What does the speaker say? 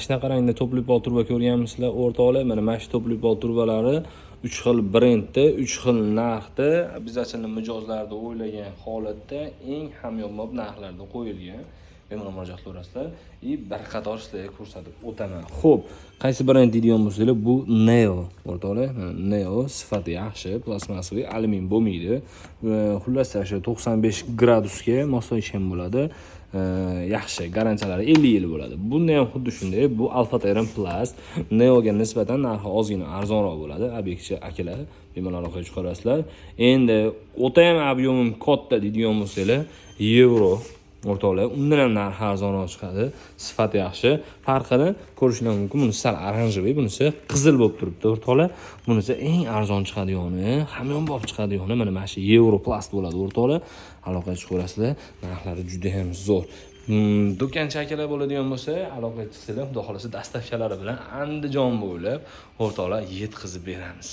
Shunaqa rangda topli pol turba ko'rganmisizlar o'rtoqlar? Mana shu topli pol turbalari 3 xil brendda, 3 xil narxda, obязательно mijozlarni o'ylagan holatda eng hamyonbop narxlarda qo'yilgan. Bemalol murojaat qilaverasizlar. Bir qator sizlarga ko'rsatib o'taman. Xo'p, qaysi brend deydigan bo'lsanglar, bu Neo o'rtoqlar. Neo sifati yaxshi, plastmassaviy, alyumin bo'lmaydi. Xullas, o'sha 95 gradusga moslashgan bo'ladi. Yaxshi, garantiyalari 50 yil bo'ladi. Bunda ham xuddi shunday. Bu Alpha Terran Plus Neoga nisbatan narxi ozgina arzonroq bo'ladi. Obyektchi akalar bemalol aloqaga chiqarasizlar. Endi o'ta ham ob'yomim katta deydigan bo'lsanglar, yevro o'rtoqlar, undan ham narxi arzonroq chiqadi. Sifat yaxshi. Farqini ko'rishlar mumkin. Bunisi sal oranjiviy, bunisi qizil bo'lib turibdi o'rtoqlar. Bunisi eng arzon chiqadigani, hamyonbop chiqadigani mana shu Europlast bo'ladi o'rtoqlar. Aloqaga chiqarasizlar. Narxlari juda ham zo'r. Do'konchi akalar bo'ladigan bo'lsa, aloqaga chiqsanglar, xudo xolasa dastavkalari bilan Andijon bo'ylab o'rtoqlar yetkazib beramiz.